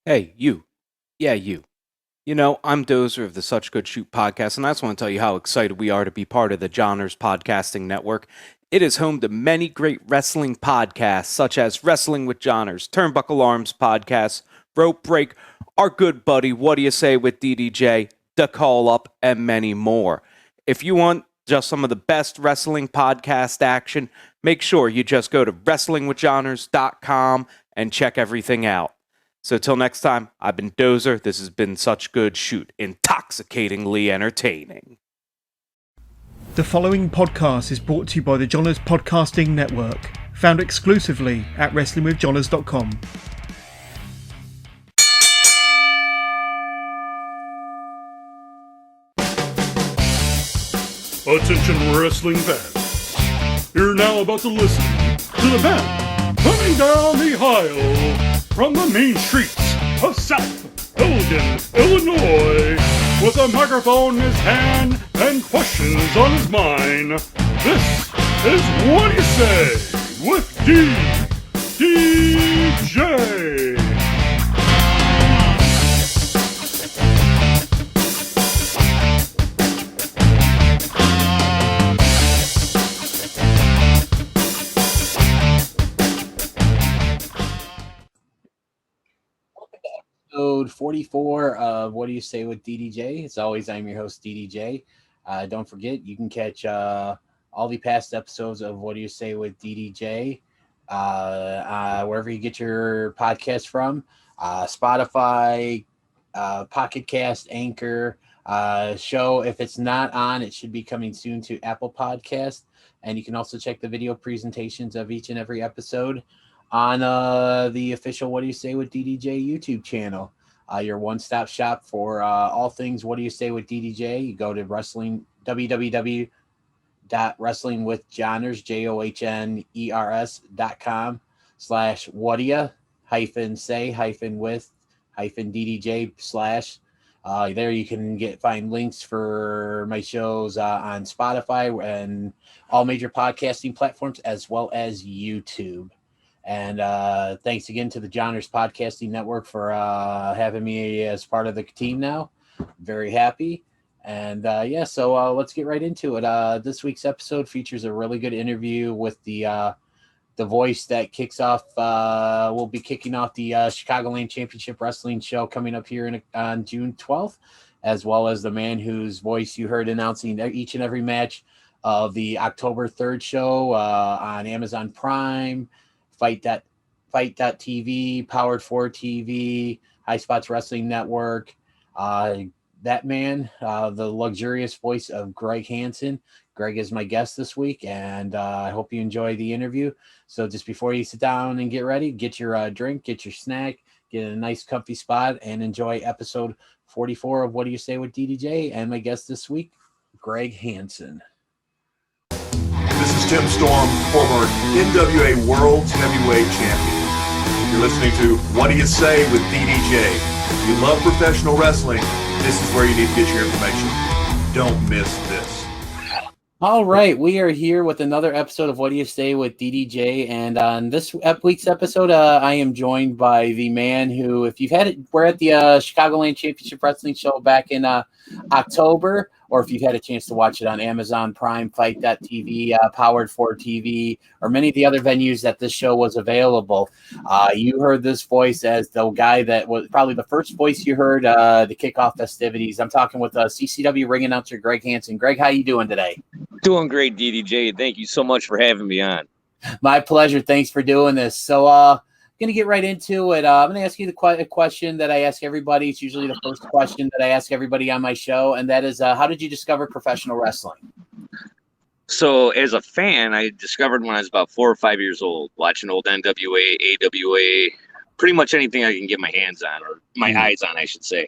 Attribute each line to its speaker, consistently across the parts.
Speaker 1: Hey, you. Yeah, you. I'm Dozer of the Such Good Shoot podcast, and I just want to tell you how excited we are to be part of the Johners Podcasting Network. It is home to many great wrestling podcasts, such as Wrestling with Johners, Turnbuckle Arms Podcast, Rope Break, our good buddy Whaddya Say with DDJ, The Call Up, and many more. If you want just some of the best wrestling podcast action, make sure you just go to WrestlingWithJohners.com and check everything out. So till next time, I've been Dozer. This has been Such Good Shoot, intoxicatingly entertaining.
Speaker 2: The following podcast is brought to you by the Johners Podcasting Network, found exclusively at WrestlingWithJohners.com.
Speaker 3: Attention wrestling fans. You're now about to listen to the band coming down the aisle from the main streets of South Elgin, Illinois, with a microphone in his hand and questions on his mind. This is Whaddya Say with DDJ.
Speaker 4: Episode 44 of Whaddya Say with DDJ. As always, I'm your host, DDJ. Don't forget, you can catch all the past episodes of Whaddya Say with DDJ wherever you get your podcast from. Spotify, Pocket Cast, Anchor, show. If it's not on, it should be coming soon to Apple Podcast. And you can also check the video presentations of each and every episode on the official Whaddya Say with DDJ YouTube channel. Your one-stop shop for all things Whaddya Say with DDJ. You go to www.wrestlingwithjohners, JOHNERS.com/Whaddya-say-with-DDJ/ there you can find links for my shows on Spotify and all major podcasting platforms, as well as YouTube. And thanks again to the Johners Podcasting Network for having me as part of the team now. Very happy. And so let's get right into it. This week's episode features a really good interview with the voice that kicks off. We'll be kicking off the Chicagoland Championship Wrestling show coming up here on June 12th, as well as the man whose voice you heard announcing each and every match of the October 3rd show on Amazon Prime, Fight.tv, Powered 4 TV, High Spots Wrestling Network. That man, the luxurious voice of Greg Hansen. Greg is my guest this week, and I hope you enjoy the interview. So just before you sit down and get ready, get your drink, get your snack, get in a nice comfy spot, and enjoy episode 44 of Whaddya Say with DDJ and my guest this week, Greg Hansen.
Speaker 5: This is Tim Storm, former NWA World Heavyweight Champion. You're listening to Whaddya Say with DDJ. If you love professional wrestling, this is where you need to get your information. Don't miss this.
Speaker 4: All right, we are here with another episode of Whaddya Say with DDJ, and on this week's episode, I am joined by the man who, if you've had it, we're at the Chicagoland Championship Wrestling show back in October, or if you've had a chance to watch it on Amazon Prime, Fight.tv, Powered 4 TV, or many of the other venues that this show was available. You heard this voice as the guy that was probably the first voice you heard to kick off festivities. I'm talking with CCW ring announcer Greg Hansen. Greg, how you doing today?
Speaker 6: Doing great, DDJ. Thank you so much for having me on.
Speaker 4: My pleasure. Thanks for doing this. So I'm going to get right into it. I'm going to ask you a question that I ask everybody. It's usually the first question that I ask everybody on my show, and that is, how did you discover professional wrestling?
Speaker 6: So as a fan, I discovered when I was about 4 or 5 years old, watching old NWA, AWA, pretty much anything I can get my hands on, or my eyes on, I should say.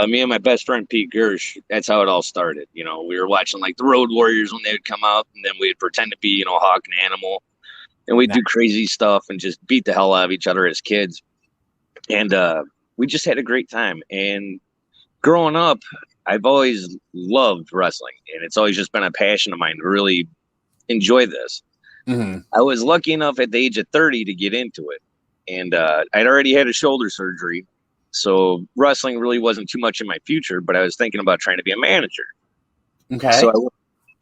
Speaker 6: Me and my best friend Pete Gersh, that's how it all started. You know, we were watching like the Road Warriors when they would come out, and then we'd pretend to be, you know, Hawk and Animal, and we'd do crazy stuff and just beat the hell out of each other as kids. And we just had a great time. And growing up, I've always loved wrestling, and it's always just been a passion of mine to really enjoy this.
Speaker 4: Mm-hmm.
Speaker 6: I was lucky enough at the age of 30 to get into it. And I'd already had a shoulder surgery. So wrestling really wasn't too much in my future, but I was thinking about trying to be a manager.
Speaker 4: Okay.
Speaker 6: So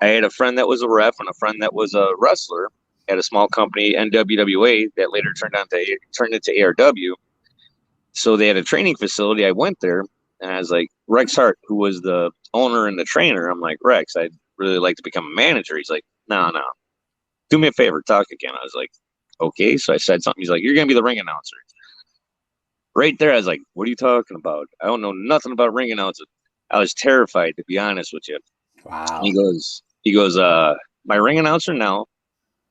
Speaker 6: I had a friend that was a ref and a friend that was a wrestler at a small company, NWWA, that later turned into ARW. So they had a training facility. I went there, and I was like, Rex Hart, who was the owner and the trainer. I'm like, Rex, I'd really like to become a manager. He's like, no, do me a favor, talk again. I was like, okay. So I said something. He's like, you're gonna be the ring announcer. Right there, I was like, what are you talking about? I don't know nothing about ring announcing. I was terrified, to be honest with you.
Speaker 4: Wow.
Speaker 6: He goes, my ring announcer now,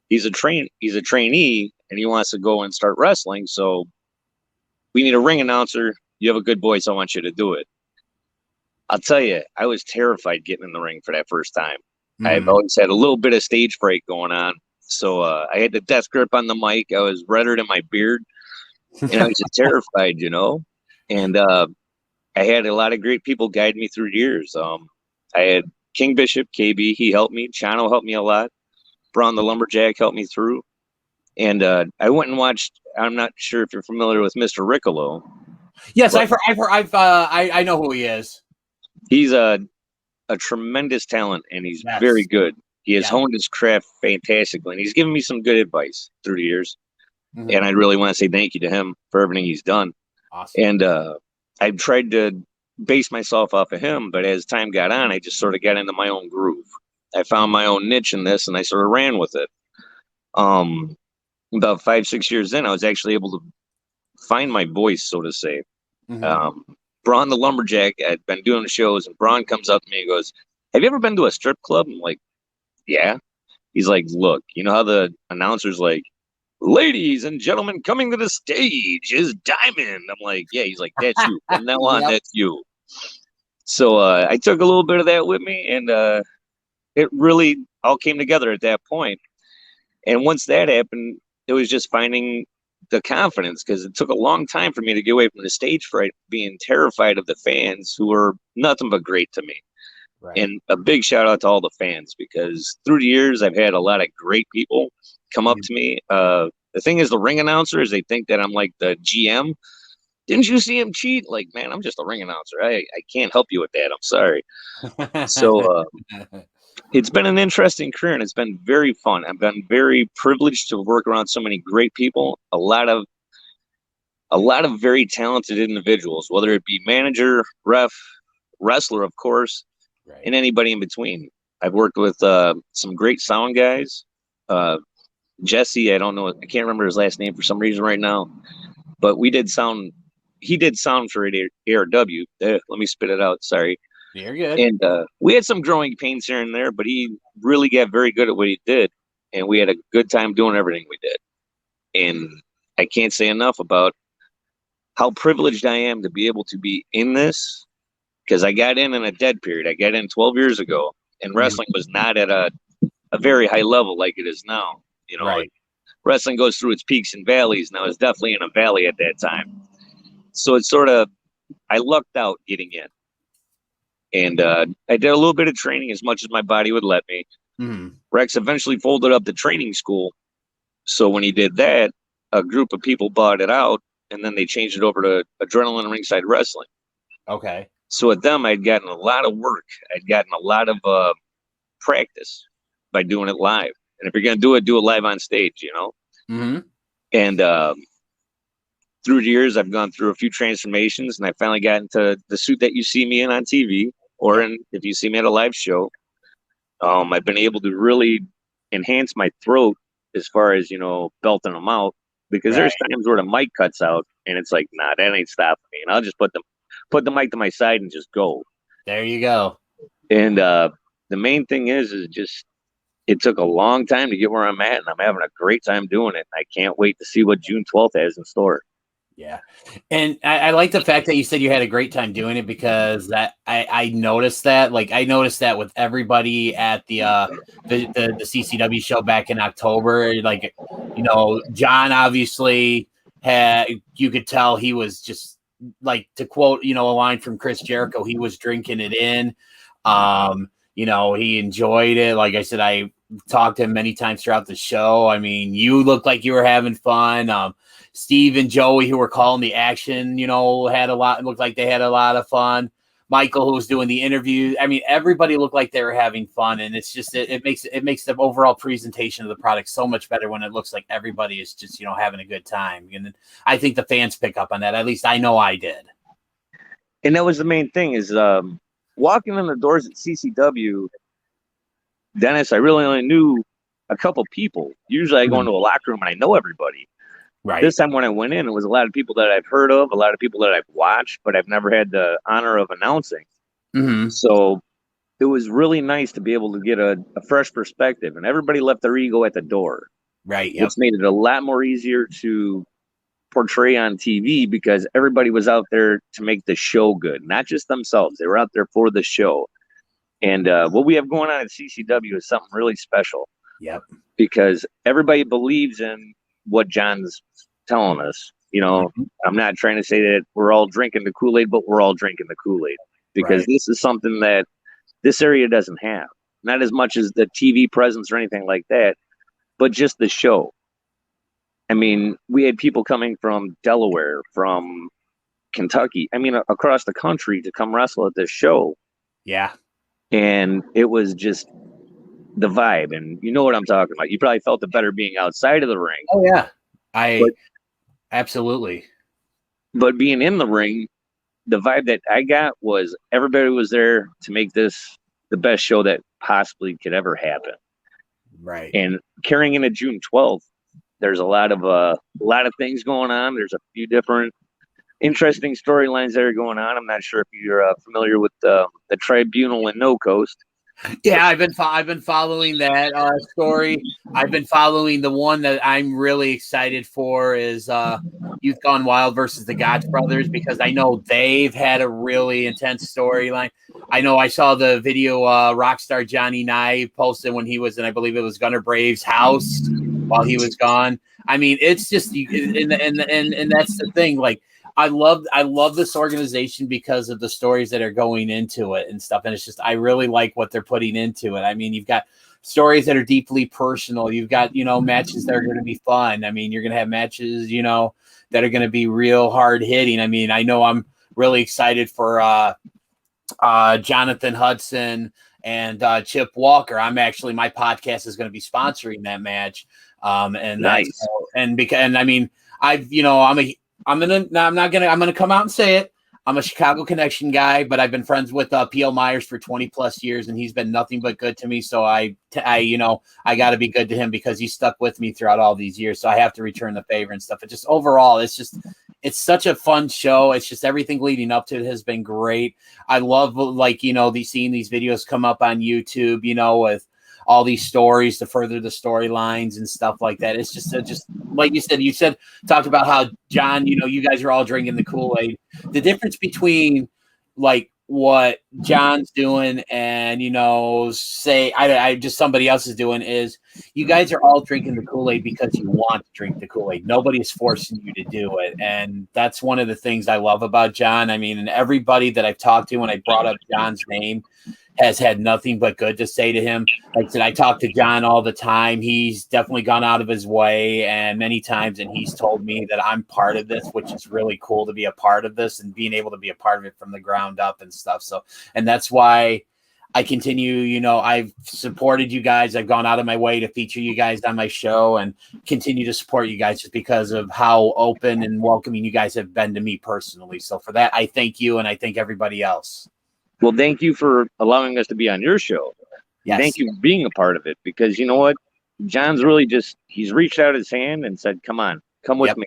Speaker 6: he's a trainee, and he wants to go and start wrestling. So we need a ring announcer. You have a good voice. I want you to do it. I'll tell you, I was terrified getting in the ring for that first time. I've always had a little bit of stage fright going on. So I had the death grip on the mic. I was redder than my beard. And I was just terrified, And I had a lot of great people guide me through years. I had King Bishop, KB, he helped me. Chano helped me a lot. Braun the Lumberjack helped me through. And I went and watched, I'm not sure if you're familiar with Mr. Riccolo.
Speaker 4: Yes, I've heard, I know who he is.
Speaker 6: He's a tremendous talent, and he's very good. He has honed his craft fantastically, and he's given me some good advice through the years. Mm-hmm. And I really want to say thank you to him for everything he's done.
Speaker 4: Awesome.
Speaker 6: And I've tried to base myself off of him, but as time got on, I just sort of got into my own groove. I found my own niche in this, and I sort of ran with it. About 5-6 years in, I was actually able to find my voice, so to say. Mm-hmm. Braun the Lumberjack, I'd been doing the shows, and Braun comes up to me and goes, have you ever been to a strip club? I'm like, yeah. He's like, look, you know how the announcer's like, ladies and gentlemen, coming to the stage is Diamond. I'm like, yeah. He's like, that's you. From now on, that's you. So I took a little bit of that with me, and it really all came together at that point. And once that happened, it was just finding the confidence, because it took a long time for me to get away from the stage fright, being terrified of the fans who were nothing but great to me. Right. And a big shout out to all the fans, because through the years, I've had a lot of great people come up to me. The thing is, the ring announcers, they think that I'm like the GM. Didn't you see him cheat? Like, man, I'm just a ring announcer. I can't help you with that. I'm sorry. So it's been an interesting career, and it's been very fun. I've been very privileged to work around so many great people, a lot of very talented individuals, whether it be manager, ref, wrestler, of course, right, and anybody in between. I've worked with some great sound guys. Jesse, I can't remember his last name for some reason right now, but he did sound for ARW. Let me spit it out. Sorry.
Speaker 4: You're good.
Speaker 6: And we had some growing pains here and there, but he really got very good at what he did, and we had a good time doing everything we did. And I can't say enough about how privileged I am to be able to be in this, because I got in a dead period. I got in 12 years ago, and wrestling was not at a very high level like it is now. Right. Wrestling goes through its peaks and valleys. Now it's definitely in a valley at that time. So it's sort of, I lucked out getting in. And I did a little bit of training as much as my body would let me. Mm-hmm. Rex eventually folded up the training school. So when he did that, a group of people bought it out, and then they changed it over to Adrenaline Ringside Wrestling. Okay. So at them, I'd gotten a lot of work. I'd gotten a lot of practice by doing it live. And if you're going to do it live on stage, Mm-hmm. And through the years, I've gone through a few transformations, and I finally got into the suit that you see me in on TV, or if you see me at a live show. I've been able to really enhance my throat as far as, belting them out, because there's times where the mic cuts out, and it's like, nah, that ain't stopping me. And I'll just put the mic to my side and just go.
Speaker 4: There you go.
Speaker 6: And the main thing is just, it took a long time to get where I'm at, and I'm having a great time doing it. I can't wait to see what June 12th has in store.
Speaker 4: Yeah. And I like the fact that you said you had a great time doing it, because that I noticed that. Like, I noticed that with everybody at the CCW show back in October. Like, John obviously you could tell he was just, like, to quote, a line from Chris Jericho, he was drinking it in. He enjoyed it. Like I said, I talked to him many times throughout the show. I mean, you looked like you were having fun. Steve and Joey, who were calling the action, had looked like they had a lot of fun. Michael, who was doing the interview. I mean, everybody looked like they were having fun, and it's just it makes the overall presentation of the product so much better when it looks like everybody is just having a good time. And I think the fans pick up on that. At least I know I did.
Speaker 6: And that was the main thing is walking in the doors at CCW. Dennis, I really only knew a couple people. Usually I go into a locker room and I know everybody.
Speaker 4: Right.
Speaker 6: This time when I went in, it was a lot of people that I've heard of, a lot of people that I've watched, but I've never had the honor of announcing.
Speaker 4: Mm-hmm.
Speaker 6: So it was really nice to be able to get a fresh perspective, and everybody left their ego at the door.
Speaker 4: Right. Yep.
Speaker 6: It's made it a lot more easier to portray on TV because everybody was out there to make the show good, not just themselves. They were out there for the show. And what we have going on at CCW is something really special.
Speaker 4: Yep.
Speaker 6: Because everybody believes in what John's telling us. I'm not trying to say that we're all drinking the Kool-Aid, but we're all drinking the Kool-Aid because this is something that this area doesn't have. Not as much as the TV presence or anything like that, but just the show. I mean, we had people coming from Delaware, from Kentucky, across the country to come wrestle at this show.
Speaker 4: Yeah.
Speaker 6: And it was just the vibe, and you know what I'm talking about. You probably felt it better being outside of the ring.
Speaker 4: Oh yeah, absolutely.
Speaker 6: But being in the ring, the vibe that I got was everybody was there to make this the best show that possibly could ever happen.
Speaker 4: Right.
Speaker 6: And carrying into June 12th, there's a lot of things going on. There's a few different interesting storylines that are going on. I'm not sure if you're familiar with the Tribunal in No Coast.
Speaker 4: Yeah, I've been following that story. I've been following the one that I'm really excited for is Youth Gone Wild versus the Gotch Brothers, because I know they've had a really intense storyline. I know I saw the video Rockstar Johnny Nye posted when he was in, I believe it was Gunner Brave's house while he was gone. I mean, it's just and that's the thing. Like, I love this organization because of the stories that are going into it and stuff. And it's just, I really like what they're putting into it. I mean, you've got stories that are deeply personal. You've got, matches that are going to be fun. I mean, you're going to have matches, that are going to be real hard hitting. I mean, I know I'm really excited for Jonathan Hudson and Chip Walker. My podcast is going to be sponsoring that match. And
Speaker 6: nice.
Speaker 4: I'm gonna come out and say it. I'm a Chicago Connection guy, but I've been friends with P.L. Myers for 20 plus years, and he's been nothing but good to me. So I got to be good to him because he stuck with me throughout all these years. So I have to return the favor and stuff. It just overall, it's such a fun show. It's just everything leading up to it has been great. I love seeing these videos come up on YouTube, with all these stories to further the storylines and stuff like that. It's just like you talked about how John, you guys are all drinking the Kool-Aid. The difference between like what John's doing and, say just somebody else is doing is you guys are all drinking the Kool-Aid because you want to drink the Kool-Aid. Nobody is forcing you to do it. And that's one of the things I love about John. I mean, and everybody that I've talked to when I brought up John's name has had nothing but good to say to him. Like I said, I talk to John all the time. He's definitely gone out of his way and many times, and he's told me that I'm part of this, which is really cool to be a part of this and being able to be a part of it from the ground up and stuff. So, and that's why I continue, I've supported you guys. I've gone out of my way to feature you guys on my show and continue to support you guys just because of how open and welcoming you guys have been to me personally. So for that, I thank you. And I thank everybody else.
Speaker 6: Well, thank you for allowing us to be on your show.
Speaker 4: Yes.
Speaker 6: Thank you for being a part of it, because you know what? John's really he's reached out his hand and said, come on, come with me.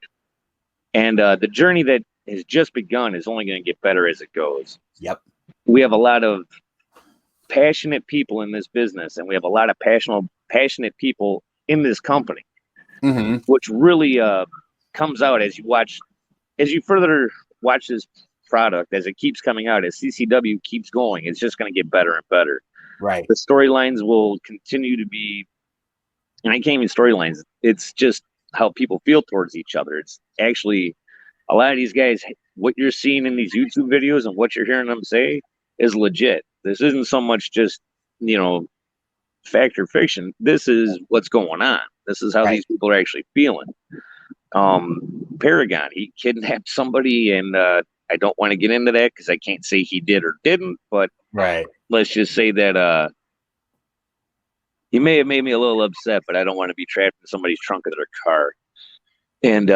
Speaker 6: And the journey that has just begun is only going to get better as it goes.
Speaker 4: Yep.
Speaker 6: We have a lot of passionate people in this business, and we have a lot of passionate people in this company, which really comes out as you further watch this product, as it keeps coming out, as CCW keeps going. It's just going to get better and better.
Speaker 4: Right.
Speaker 6: The storylines will continue to be, and I can't even storylines. It's just how people feel towards each other. It's actually a lot of these guys, what you're seeing in these YouTube videos and what you're hearing them say is legit. This isn't so much just, fact or fiction. This is what's going on. This is how these people are actually feeling. Paragon, he kidnapped somebody, and I don't want to get into that because I can't say he did or didn't, but
Speaker 4: Right.
Speaker 6: let's just say that he may have made me a little upset, but I don't want to be trapped in somebody's trunk of their car. And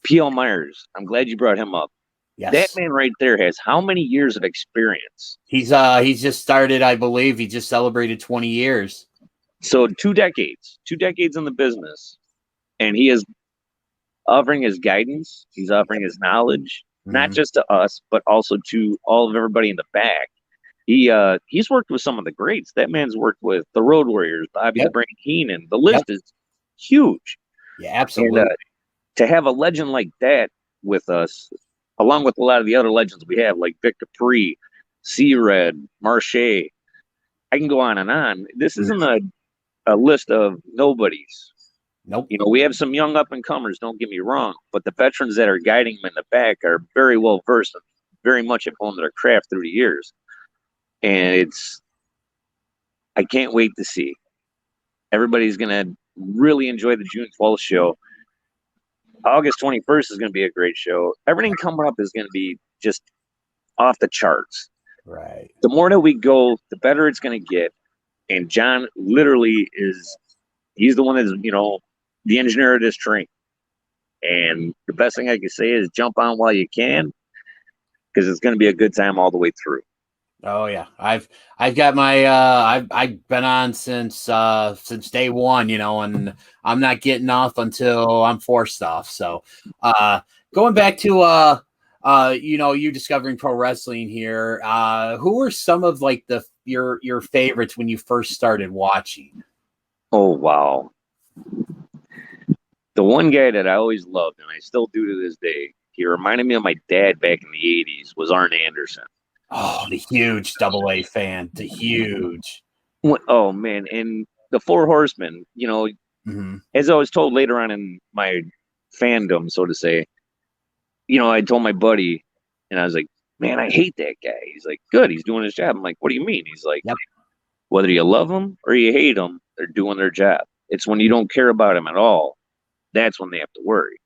Speaker 6: P.L. Myers, I'm glad you brought him up.
Speaker 4: Yes.
Speaker 6: That man right there has how many years of experience?
Speaker 4: He's just started, I believe. He just celebrated 20 years.
Speaker 6: So 2 decades in the business, and he is offering his guidance. He's offering his knowledge, not just to us, but also to all of everybody in the back. He's worked with some of the greats. That man's worked with the Road Warriors, Bobby the Brain Heenan. The list is huge.
Speaker 4: Yeah, absolutely.
Speaker 6: And, to have a legend like that with us, along with a lot of the other legends we have, like Vic Dupree, C-Red, Marche, I can go on and on. This isn't a list of nobodies.
Speaker 4: Nope.
Speaker 6: You know, we have some young up-and-comers, don't get me wrong, but the veterans that are guiding them in the back are very well-versed and very much have honed their craft through the years. And I can't wait to see. Everybody's going to really enjoy the June 12th show. August 21st is going to be a great show. Everything coming up is going to be just off the charts.
Speaker 4: Right.
Speaker 6: The more that we go, the better it's going to get. And John literally he's the one that's, the engineer of this train. And the best thing I can say is jump on while you can, because it's going to be a good time all the way through.
Speaker 4: Oh yeah, I've got my I've been on since day one, and I'm not getting off until I'm forced off. So going back to you discovering pro wrestling here, who were some of like your favorites when you first started watching?
Speaker 6: Oh wow. The one guy that I always loved, and I still do to this day, he reminded me of my dad back in the 80s, was Arn Anderson.
Speaker 4: Oh, the huge AA fan, the huge.
Speaker 6: Oh man, and the Four Horsemen, as I was told later on in my fandom, so to say, I told my buddy, and I was like, man, I hate that guy. He's like, good, he's doing his job. I'm like, what do you mean? He's like, whether you love them or you hate them, they're doing their job. It's when you don't care about them at all, that's when they have to worry.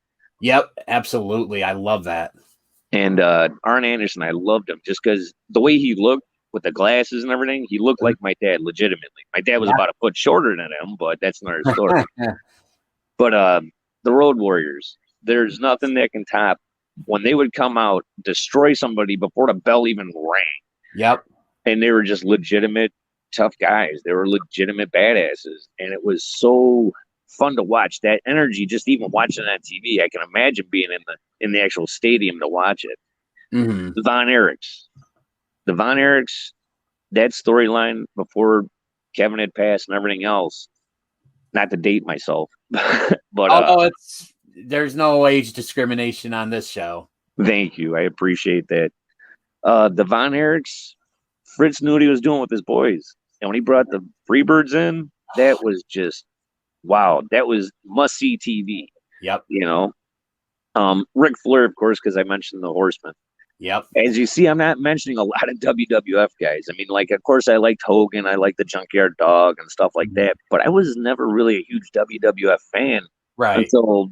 Speaker 4: Yep, absolutely. I love that.
Speaker 6: And Arn Anderson, I loved him just because the way he looked with the glasses and everything, he looked like my dad legitimately. My dad was about a foot shorter than him, but that's another story. But the Road Warriors, there's nothing that can top when they would come out, destroy somebody before the bell even rang.
Speaker 4: Yep.
Speaker 6: And they were just legitimate tough guys. They were legitimate badasses. And it was so fun to watch that energy, just even watching it on TV. I can imagine being in the actual stadium to watch it. The Von Erichs, that storyline before Kevin had passed and everything else, not to date myself, but
Speaker 4: there's no age discrimination on this show.
Speaker 6: Thank you. I appreciate that. The Von Erichs, Fritz knew what he was doing with his boys. And when he brought the Freebirds in, that was just wow, that was must-see TV.
Speaker 4: Yep.
Speaker 6: Ric Flair, of course, because I mentioned the Horsemen.
Speaker 4: Yep.
Speaker 6: As you see, I'm not mentioning a lot of WWF guys. I mean, like, of course, I liked Hogan, I liked the Junkyard Dog and stuff like that, but I was never really a huge WWF fan until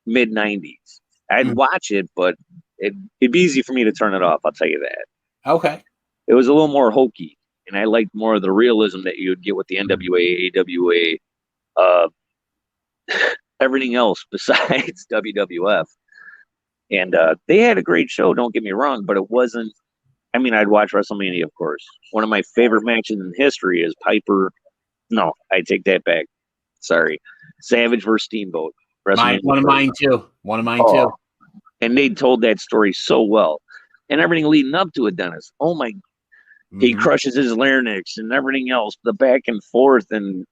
Speaker 6: mid-90s. I'd watch it, but it'd be easy for me to turn it off, I'll tell you that.
Speaker 4: Okay.
Speaker 6: It was a little more hokey, and I liked more of the realism that you would get with the NWA, AWA, everything else besides WWF. And they had a great show, don't get me wrong, but it wasn't, I'd watch WrestleMania, of course. One of my favorite matches in history is Piper. No, I take that back. Sorry. Savage versus Steamboat.
Speaker 4: One of mine too.
Speaker 6: And they told that story so well. And everything leading up to it, Dennis. Oh my, he crushes his larynx and everything else, the back and forth. And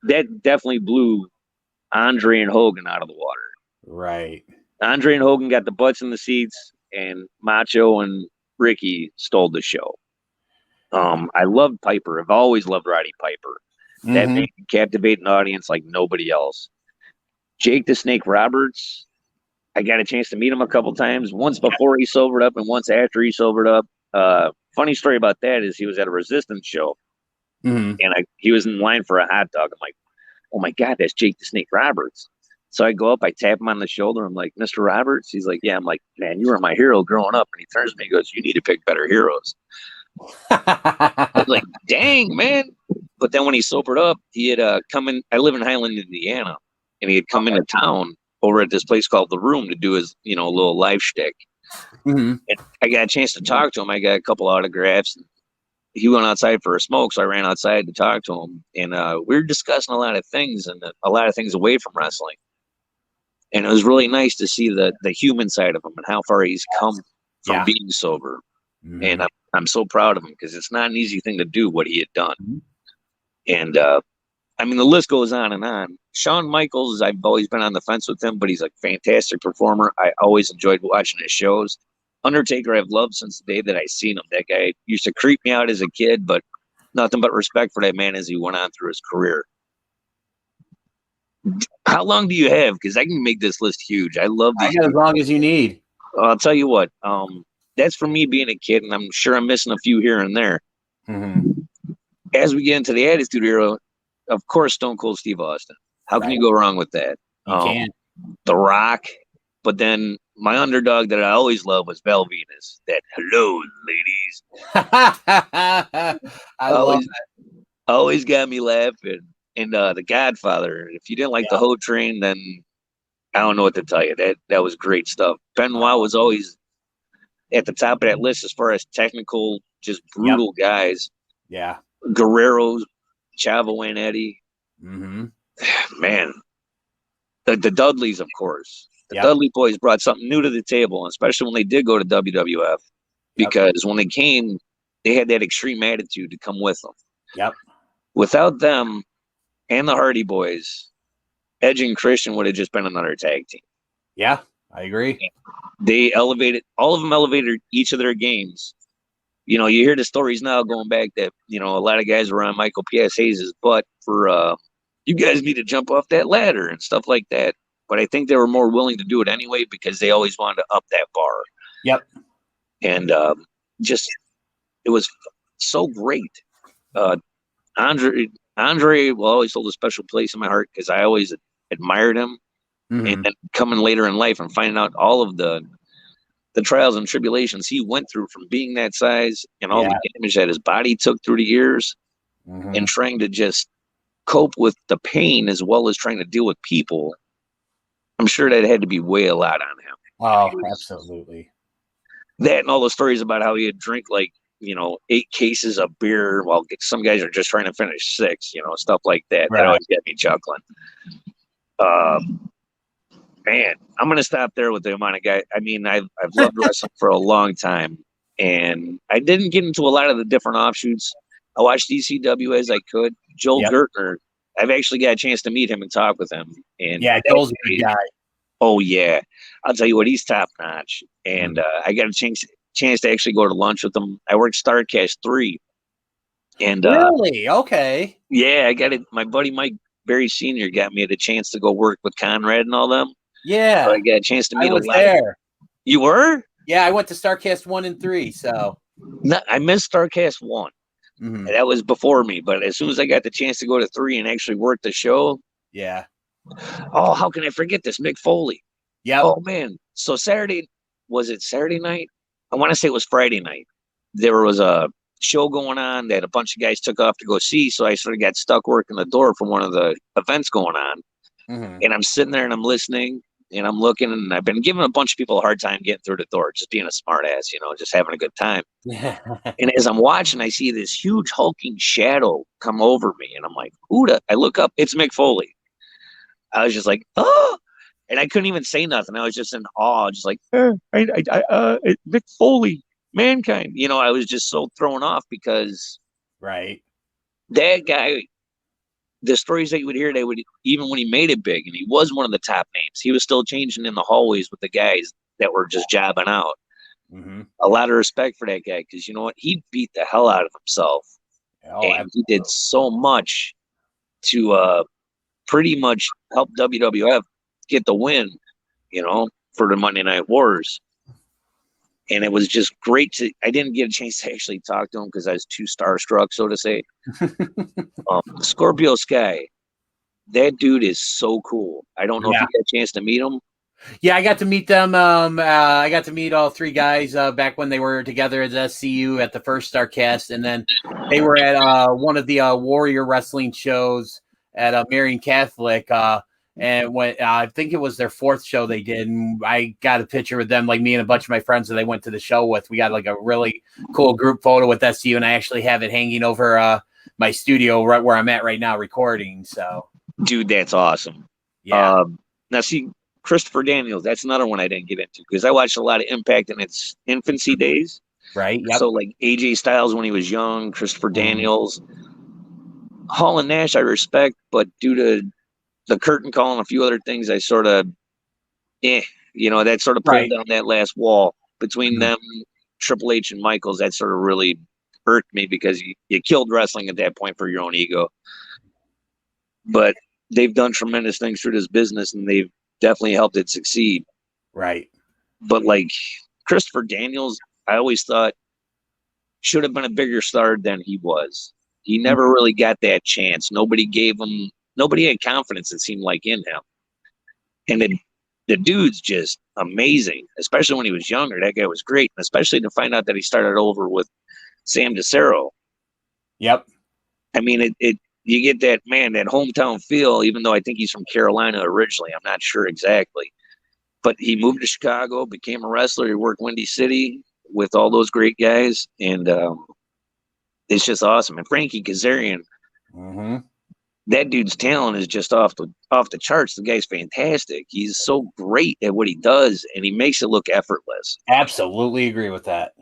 Speaker 6: that definitely blew Andre and Hogan out of the water.
Speaker 4: Right.
Speaker 6: Andre and Hogan got the butts in the seats, and Macho and Ricky stole the show. I loved Piper. I've always loved Roddy Piper. That made him captivate an audience like nobody else. Jake the Snake Roberts, I got a chance to meet him a couple times, once before he sobered up and once after he sobered up. Funny story about that is he was at a Resistance show, and he was in line for a hot dog. I'm like, oh my God, that's Jake the Snake Roberts. So I go up, I tap him on the shoulder. I'm like, Mr. Roberts? He's like, yeah. I'm like, man, you were my hero growing up. And he turns to me and goes, you need to pick better heroes. I was like, dang, man. But then when he sobered up, he had come in. I live in Highland, Indiana, and he had come into town over at this place called The Room to do his, little live shtick.
Speaker 4: Mm-hmm.
Speaker 6: And I got a chance to talk to him. I got a couple autographs. He went outside for a smoke, so I ran outside to talk to him. And we were discussing a lot of things and a lot of things away from wrestling. And it was really nice to see the human side of him and how far he's come from being sober.
Speaker 4: Mm-hmm.
Speaker 6: And I'm so proud of him because it's not an easy thing to do what he had done.
Speaker 4: Mm-hmm.
Speaker 6: And I mean, the list goes on and on. Shawn Michaels, I've always been on the fence with him, but he's a fantastic performer. I always enjoyed watching his shows. Undertaker, I've loved since the day that I seen him. That guy used to creep me out as a kid, but nothing but respect for that man as he went on through his career. How long do you have? Because I can make this list huge. I love these.
Speaker 4: I got as long as you need.
Speaker 6: I'll tell you what. That's for me being a kid, and I'm sure I'm missing a few here and there.
Speaker 4: Mm-hmm.
Speaker 6: As we get into the Attitude Era, of course, Stone Cold Steve Austin. How can you go wrong with that?
Speaker 4: You can't.
Speaker 6: The Rock. But then my underdog that I always loved was Val Venus. That hello, ladies.
Speaker 4: I love that.
Speaker 6: Always got me laughing. And The Godfather. If you didn't like the Ho Train, then I don't know what to tell you. That was great stuff. Benoit was always at the top of that list as far as technical, just brutal guys.
Speaker 4: Yeah.
Speaker 6: Guerrero, Chavo and Eddie.
Speaker 4: Mm-hmm.
Speaker 6: Man. The Dudleys, of course. The Dudley boys brought something new to the table, especially when they did go to WWF, because when they came, they had that extreme attitude to come with them.
Speaker 4: Yep. Without
Speaker 6: them and the Hardy Boys, Edge and Christian would have just been another tag team.
Speaker 4: Yeah, I agree.
Speaker 6: They elevated, all of them elevated each of their games. You hear the stories now going back that, a lot of guys were on Michael P.S. Hayes' butt for, you guys need to jump off that ladder and stuff like that. But I think they were more willing to do it anyway because they always wanted to up that bar.
Speaker 4: Yep.
Speaker 6: And it was so great. Andre will always hold a special place in my heart because I always admired him. Mm-hmm. And then coming later in life and finding out all of the trials and tribulations he went through from being that size and all the damage that his body took through the years and trying to just cope with the pain as well as trying to deal with people. I'm sure that had to be weigh a lot on him.
Speaker 4: Oh, absolutely.
Speaker 6: That and all the stories about how he would drink 8 cases of beer while some guys are just trying to finish 6, stuff like that. Right. That always get me chuckling. Man, I'm going to stop there with the amount of guys. I mean, I've loved wrestling for a long time, and I didn't get into a lot of the different offshoots. I watched ECW as I could. Joel Gertner, I've actually got a chance to meet him and talk with him. And
Speaker 4: Joel's a good guy.
Speaker 6: Oh, yeah. I'll tell you what, he's top notch. And I got a chance to actually go to lunch with him. I worked StarCast 3. And
Speaker 4: really? Okay.
Speaker 6: Yeah, I got it. My buddy Mike Berry Sr. got me the chance to go work with Conrad and all them.
Speaker 4: Yeah.
Speaker 6: So I got a chance to meet
Speaker 4: a lot. There.
Speaker 6: You were?
Speaker 4: Yeah, I went to StarCast 1 and 3. So
Speaker 6: no, I missed StarCast 1. Mm-hmm. That was before me. But as soon as I got the chance to go to 3 and actually work the show.
Speaker 4: Yeah.
Speaker 6: Oh, how can I forget this? Mick Foley.
Speaker 4: Yeah.
Speaker 6: Oh, man. So was it Saturday night? I want to say it was Friday night. There was a show going on that a bunch of guys took off to go see. So I sort of got stuck working the door for one of the events going on. Mm-hmm. And I'm sitting there and I'm listening and I'm looking and I've been giving a bunch of people a hard time getting through the door, just being a smart ass, just having a good time. And as I'm watching, I see this huge hulking shadow come over me. And I'm like, I look up, it's Mick Foley. I was just like, oh, and I couldn't even say nothing. I was just in awe, just like, Mick Foley, Mankind. I was just so thrown off because that guy, the stories that you would hear, even when he made it big and he was one of the top names, he was still changing in the hallways with the guys that were just jobbing out. Mm-hmm. A lot of respect for that guy because you know what? He beat the hell out of himself. And he did so much to pretty much help WWF get the win, for the Monday Night Wars. And it was just great I didn't get a chance to actually talk to him because I was too starstruck, so to say. Scorpio Sky, That dude is so cool. I don't know if you got a chance to meet him.
Speaker 4: Yeah, I got to meet them. I got to meet all three guys back when they were together as SCU at the first Starcast, and then they were at one of the Warrior Wrestling shows at Marion Catholic. And when I think it was their fourth show they did, and I got a picture with them, like me and a bunch of my friends that they went to the show with. We got like a really cool group photo with SCU, and I actually have it hanging over my studio right where I'm at right now recording. So,
Speaker 6: dude, that's awesome.
Speaker 4: Yeah.
Speaker 6: Now, see, Christopher Daniels, that's another one I didn't get into because I watched a lot of Impact in its infancy days.
Speaker 4: Right. Yep.
Speaker 6: So, like AJ Styles when he was young, Christopher Daniels, Hall and Nash, I respect, but due to the curtain call and a few other things, I sort of, that sort of pulled down that last wall between them, Triple H and Michaels. That sort of really irked me because you killed wrestling at that point for your own ego. But they've done tremendous things through this business, and they've definitely helped it succeed.
Speaker 4: Right.
Speaker 6: But like Christopher Daniels, I always thought should have been a bigger star than he was. He never really got that chance. Nobody had confidence, it seemed like, in him. And the dude's just amazing, especially when he was younger. That guy was great, and especially to find out that he started over with Sam DeCero.
Speaker 4: Yep.
Speaker 6: I mean, you get that hometown feel, even though I think he's from Carolina originally. I'm not sure exactly. But he moved to Chicago, became a wrestler. He worked Windy City with all those great guys, and it's just awesome. And Frankie Kazarian, that dude's talent is just off the charts. The guy's fantastic. He's so great at what he does, and he makes it look effortless.
Speaker 4: Absolutely agree with that.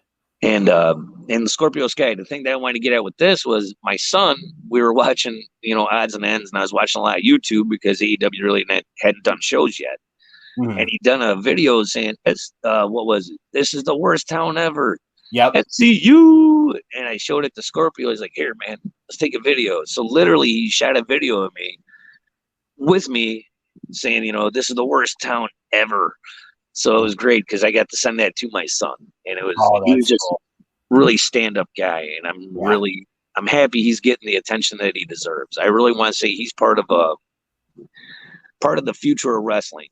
Speaker 6: And the Scorpio Sky, the thing that I wanted to get at with this was my son. We were watching, odds and ends, and I was watching a lot of YouTube because AEW really hadn't done shows yet. And he'd done a video saying, what was it? This is the worst town ever.
Speaker 4: Yep.
Speaker 6: SCU. And I showed it to Scorpio. He's like, here, man, let's take a video. So literally he shot a video of me with me saying, this is the worst town ever. So it was great because I got to send that to my son. And he was just really stand-up guy. And I'm happy he's getting the attention that he deserves. I really want to say he's part of the future of wrestling.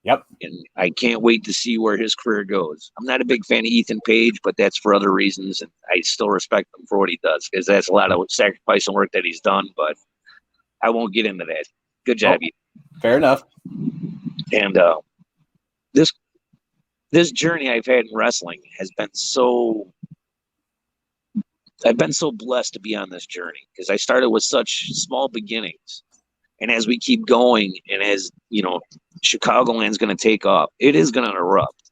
Speaker 4: Yep.
Speaker 6: And I can't wait to see where his career goes. I'm not a big fan of Ethan Page, but that's for other reasons. And I still respect him for what he does because that's a lot of sacrifice and work that he's done. But I won't get into that. Good job, Ethan.
Speaker 4: Fair enough.
Speaker 6: And this journey I've had in wrestling has been I've been so blessed to be on this journey because I started with such small beginnings. And as we keep going, and as Chicagoland's going to take off, it is going to erupt.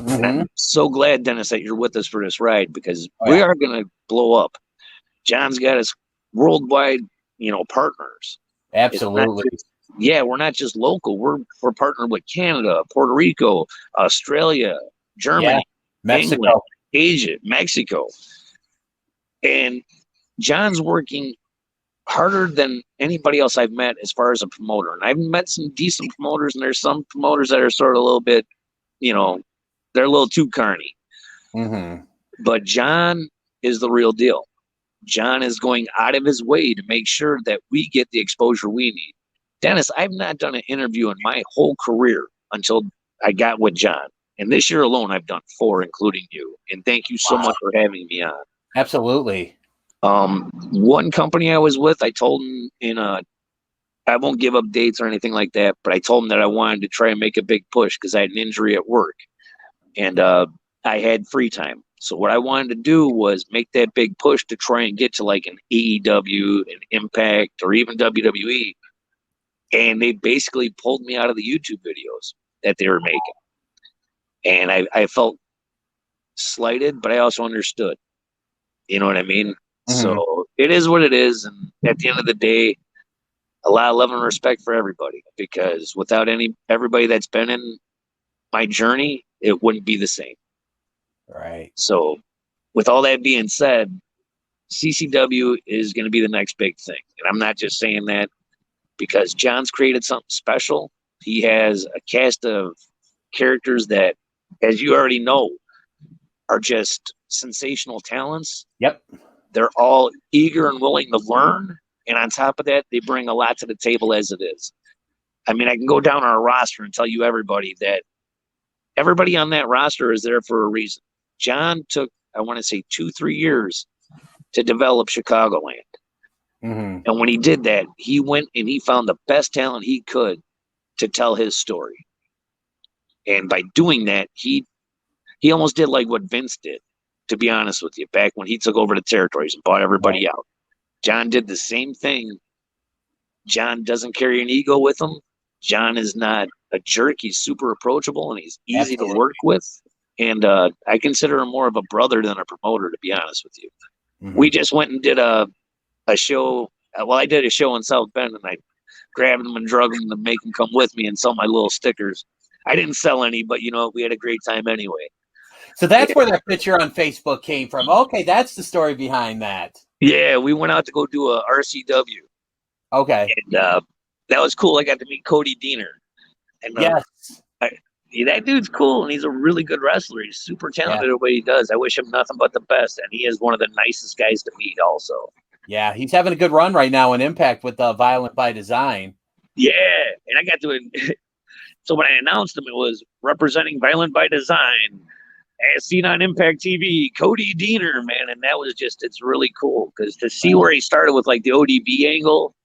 Speaker 6: And I'm so glad, Dennis, that you're with us for this ride because we are going to blow up. John's got us worldwide, partners.
Speaker 4: Absolutely.
Speaker 6: We're not just local. We're partnered with Canada, Puerto Rico, Australia, Germany,
Speaker 4: Mexico,
Speaker 6: England, Asia, Mexico. And John's working harder than anybody else I've met as far as a promoter. And I've met some decent promoters, and there's some promoters that are sort of a little bit, they're a little too carny. But John is the real deal. John is going out of his way to make sure that we get the exposure we need. Dennis, I've not done an interview in my whole career until I got with John. And this year alone, I've done 4, including you. And thank you so much for having me on.
Speaker 4: Absolutely.
Speaker 6: One company I was with, I told him I won't give up dates or anything like that, but I told him that I wanted to try and make a big push because I had an injury at work and I had free time. So what I wanted to do was make that big push to try and get to like an AEW, an Impact, or even WWE. And they basically pulled me out of the YouTube videos that they were making. And I felt slighted, but I also understood. You know what I mean? So it is what it is. And at the end of the day, a lot of love and respect for everybody, because without everybody that's been in my journey, it wouldn't be the same.
Speaker 4: Right.
Speaker 6: So with all that being said, CCW is going to be the next big thing. And I'm not just saying that because John's created something special. He has a cast of characters that, as you already know, are just sensational talents.
Speaker 4: Yep.
Speaker 6: They're all eager and willing to learn,
Speaker 7: And on top of that, they bring a lot to the table as it is. I mean, I can go down our roster and tell you everybody on that roster is there for a reason. John took, I want to say 2-3 years to develop Chicagoland.
Speaker 4: Mm-hmm.
Speaker 7: And when he did that, he went and he found the best talent he could to tell his story. And by doing that, he almost did like what Vince did, to be honest with you, back when he took over the territories and bought everybody out. John did the same thing. John doesn't carry an ego with him. John is not a jerk. He's super approachable and he's easy to work with. And I consider him more of a brother than a promoter, to be honest with you.
Speaker 4: Mm-hmm.
Speaker 7: We just went and did a show. Well, I did a show in South Bend, and I grabbed them and drug them to make them come with me and sell my little stickers. I didn't sell any, but, we had a great time anyway.
Speaker 4: So that's where that picture on Facebook came from. Okay, that's the story behind that.
Speaker 7: Yeah, we went out to go do a RCW.
Speaker 4: Okay.
Speaker 7: And that was cool. I got to meet Cody Diener. And,
Speaker 4: yes.
Speaker 7: That dude's cool, and he's a really good wrestler. He's super talented at what he does. I wish him nothing but the best, and he is one of the nicest guys to meet also.
Speaker 4: Yeah, he's having a good run right now in Impact with Violent by Design.
Speaker 7: Yeah, and I got to so when I announced him, it was representing Violent by Design, as seen on Impact TV, Cody Diener, man, and that was it's really cool, because to see where he started with, like, the ODB angle,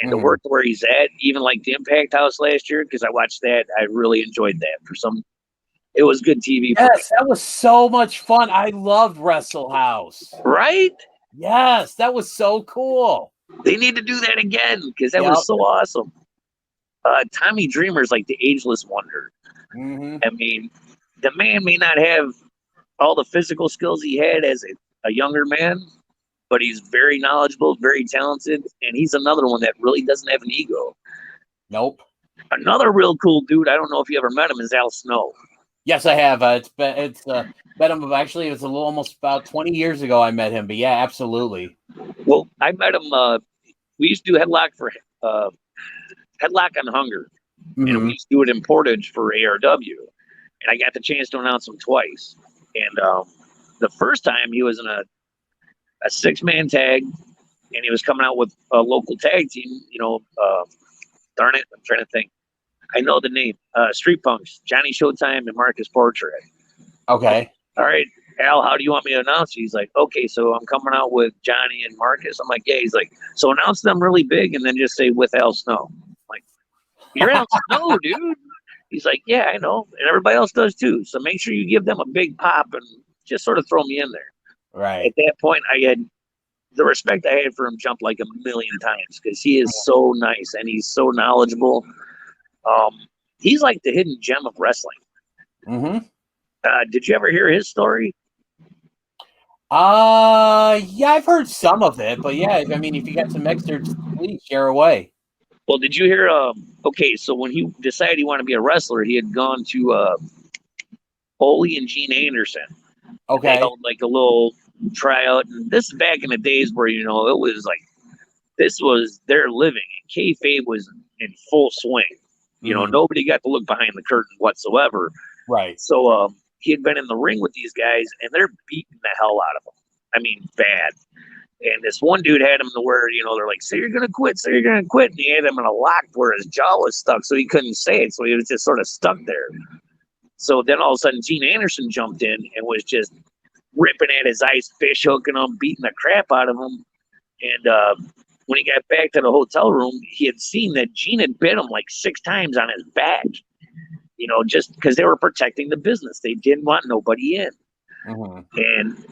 Speaker 7: and to work where he's at, even like the Impact House last year, because I watched that. I really enjoyed that. It was good TV.
Speaker 4: Yes, that was so much fun. I loved Wrestle House.
Speaker 7: Right?
Speaker 4: Yes, that was so cool.
Speaker 7: They need to do that again, because that was so awesome. Tommy Dreamer's like the ageless wonder.
Speaker 4: Mm-hmm.
Speaker 7: I mean, the man may not have all the physical skills he had as a younger man, but he's very knowledgeable, very talented, and he's another one that really doesn't have an ego.
Speaker 4: Nope.
Speaker 7: Another real cool dude, I don't know if you ever met him, is Al Snow.
Speaker 4: Yes, I have. Met him. Actually, it was almost about 20 years ago I met him, but yeah, absolutely.
Speaker 7: Well, I met him. We used to do Headlock on Hunger, and we used to do it in Portage for ARW, and I got the chance to announce him twice. And the first time he was in a 6-man tag, and he was coming out with a local tag team. Darn it, I'm trying to think. I know the name. Street Punks, Johnny Showtime and Marcus Portrait.
Speaker 4: Okay.
Speaker 7: All right, Al, how do you want me to announce you? He's like, okay, so I'm coming out with Johnny and Marcus. I'm like, yeah. He's like, so announce them really big and then just say with Al Snow. I'm like, you're Al Snow, dude. He's like, yeah, I know. And everybody else does too. So make sure you give them a big pop and just sort of throw me in there.
Speaker 4: Right.
Speaker 7: At that point, the respect I had for him jumped like a million times, because he is so nice and he's so knowledgeable. He's like the hidden gem of wrestling.
Speaker 4: Mm-hmm.
Speaker 7: Did you ever hear his story?
Speaker 4: Yeah, I've heard some of it, but yeah, I mean, if you got some extra, please share away.
Speaker 7: Well, did you hear? Okay, so when he decided he wanted to be a wrestler, he had gone to Foley and Gene Anderson.
Speaker 4: Okay.
Speaker 7: They held like a little tryout, and this is back in the days where it was like this was their living, and kayfabe was in full swing. Nobody got to look behind the curtain whatsoever.
Speaker 4: Right.
Speaker 7: So he had been in the ring with these guys, and they're beating the hell out of him. I mean, bad. And this one dude had him to where, they're like, say you're going to quit, say you're going to quit. And he had him in a lock where his jaw was stuck, so he couldn't say it. So he was just sort of stuck there. So then all of a sudden, Gene Anderson jumped in and was just ripping at his ice, fish hooking him, beating the crap out of him. And when he got back to the hotel room, he had seen that Gene had bit him like 6 times on his back, just because they were protecting the business. They didn't want nobody in.
Speaker 4: Mm-hmm.
Speaker 7: And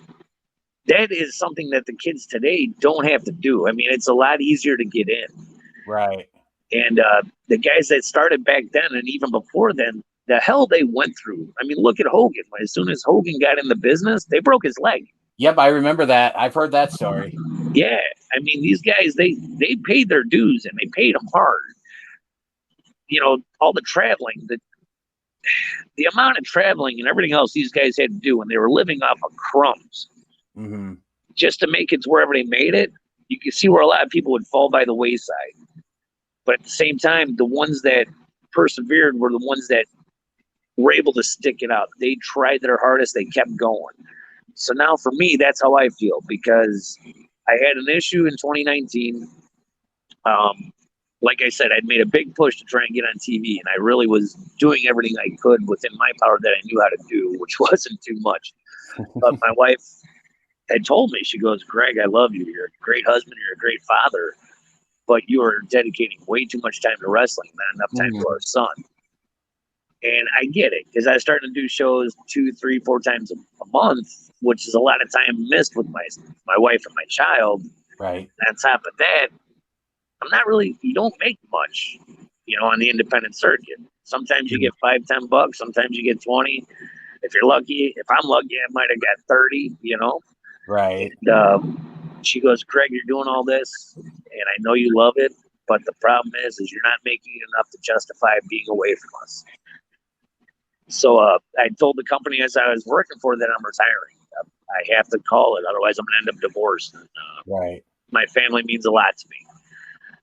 Speaker 7: that is something that the kids today don't have to do. I mean, it's a lot easier to get in.
Speaker 4: Right.
Speaker 7: And the guys that started back then and even before then, the hell they went through. I mean, look at Hogan. As soon as Hogan got in the business, they broke his leg.
Speaker 4: Yep, I remember that. I've heard that story.
Speaker 7: Yeah. I mean, these guys, they paid their dues, and they paid them hard. All the traveling, the amount of traveling and everything else these guys had to do, and they were living off of crumbs.
Speaker 4: Mm-hmm.
Speaker 7: Just to make it to wherever they made it. You can see where a lot of people would fall by the wayside. But at the same time, the ones that persevered were the ones that were able to stick it out. They tried their hardest. They kept going. So now for me, that's how I feel, because I had an issue in 2019. Like I said, I'd made a big push to try and get on TV, and I really was doing everything I could within my power that I knew how to do, which wasn't too much. But my wife had told me, she goes, Greg, I love you. You're a great husband. You're a great father, but you are dedicating way too much time to wrestling, not enough time to our son. And I get it, because I was starting to do shows 2, 3, 4 times a month, which is a lot of time missed with my wife and my child.
Speaker 4: Right.
Speaker 7: On top of that, I'm not really, you don't make much, on the independent circuit. Sometimes you get $5-10, sometimes you get 20. If you're lucky, if I'm lucky, I might have got 30,
Speaker 4: Right.
Speaker 7: And she goes, Greg, you're doing all this, and I know you love it, but the problem is you're not making enough to justify being away from us. So I told the company as I was working for that I'm retiring. I have to call it, otherwise I'm going to end up divorced.
Speaker 4: Right.
Speaker 7: My family means a lot to me.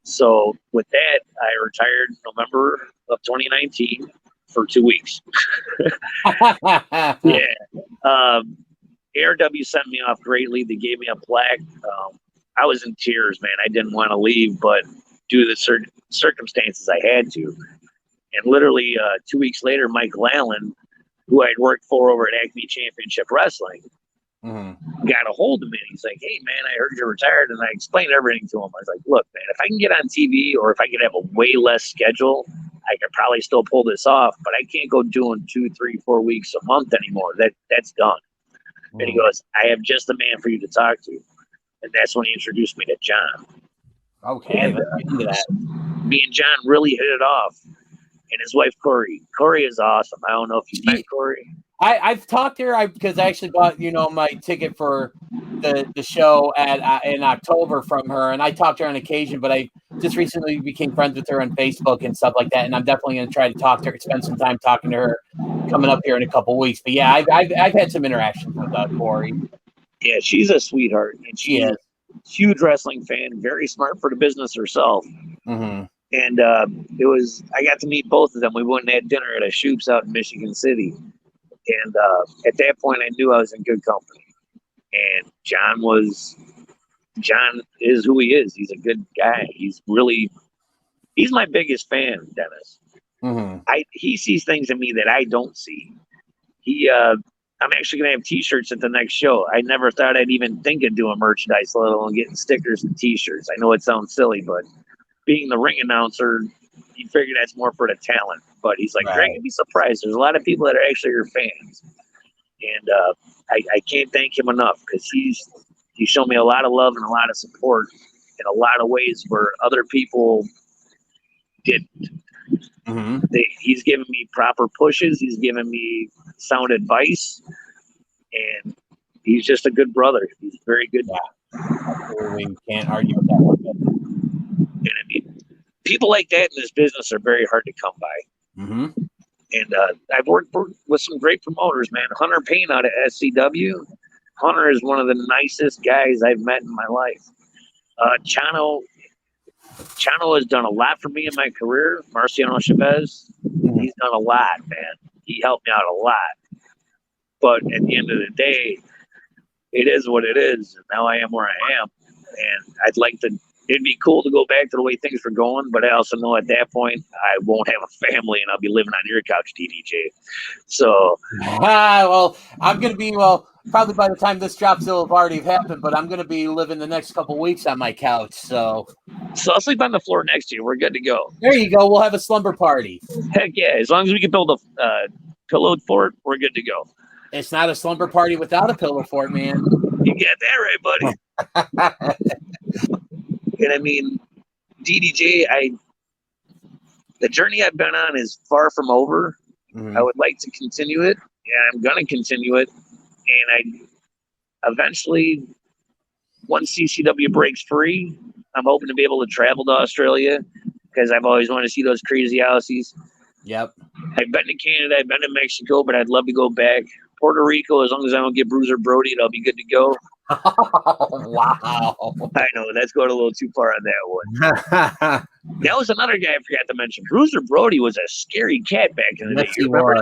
Speaker 7: So with that, I retired in November of 2019 for 2 weeks. Yeah. ARW sent me off greatly. They gave me a plaque. I was in tears, man. I didn't want to leave, but due to the circumstances, I had to. And literally 2 weeks later, Michael Allen, who I'd worked for over at Acme Championship Wrestling, got a hold of me. And he's like, hey, man, I heard you're retired. And I explained everything to him. I was like, look, man, if I can get on TV or if I could have a way less schedule, I could probably still pull this off. But I can't go doing 2, 3, 4 weeks a month anymore. That's done. And he goes, I have just the man for you to talk to. And that's when he introduced me to John.
Speaker 4: Okay.
Speaker 7: And me and John really hit it off. And his wife, Corey. Corey is awesome. I don't know if you met Corey.
Speaker 4: I've talked to her because I actually bought, my ticket for the show in October from her. And I talked to her on occasion, but I just recently became friends with her on Facebook and stuff like that. And I'm definitely going to try to talk to her, spend some time talking to her coming up here in a couple of weeks. But yeah, I've had some interactions with Corey.
Speaker 7: Yeah, she's a sweetheart. And she is a huge wrestling fan, very smart for the business herself.
Speaker 4: Mm-hmm.
Speaker 7: And I got to meet both of them. We went and had dinner at a Shoop's out in Michigan City. And at that point, I knew I was in good company. And John is who he is. He's a good guy. He's my biggest fan, Dennis.
Speaker 4: Mm-hmm.
Speaker 7: He sees things in me that I don't see. I'm actually going to have T-shirts at the next show. I never thought I'd even think of doing merchandise, let alone getting stickers and T-shirts. I know it sounds silly, but being the ring announcer, you figure that's more for the talent. But he's like, Greg, you'd be surprised. There's a lot of people that are actually your fans. And I can't thank him enough because he's shown me a lot of love and a lot of support in a lot of ways where other people didn't.
Speaker 4: Mm-hmm.
Speaker 7: He's given me proper pushes. He's given me sound advice. And he's just a good brother. He's a very good guy.
Speaker 4: Absolutely. Can't argue with that.
Speaker 7: And I mean, people like that in this business are very hard to come by.
Speaker 4: Mm-hmm.
Speaker 7: And I've worked with some great promoters, man. Hunter Payne out of SCW. Hunter is one of the nicest guys I've met in my life. Chano has done a lot for me in my career. Marciano Chavez, he's done a lot, man. He helped me out a lot. But at the end of the day, it is what it is. And now I am where I am. And it'd be cool to go back to the way things were going, but I also know at that point I won't have a family and I'll be living on your couch, DDJ. So,
Speaker 4: well, I'm going to be, probably by the time this drops, it'll have already happened, but I'm going to be living the next couple weeks on my couch. So
Speaker 7: I'll sleep on the floor next to you. We're good to go.
Speaker 4: There you go. We'll have a slumber party.
Speaker 7: Heck yeah. As long as we can build a pillow fort, we're good to go.
Speaker 4: It's not a slumber party without a pillow fort, man.
Speaker 7: You get that right, buddy. And I mean, DDJ, the journey I've been on is far from over.
Speaker 4: Mm-hmm.
Speaker 7: I would like to continue it, and I'm going to continue it. And I eventually, once CCW breaks free, I'm hoping to be able to travel to Australia because I've always wanted to see those crazy Aussies.
Speaker 4: Yep.
Speaker 7: I've been to Canada, I've been to Mexico, but I'd love to go back. Puerto Rico, as long as I don't get Bruiser Brody, I'll be good to go.
Speaker 4: Wow.
Speaker 7: I know, that's going a little too far on that one. That was another guy I forgot to mention. Bruiser Brody was a scary cat back in the day. You remember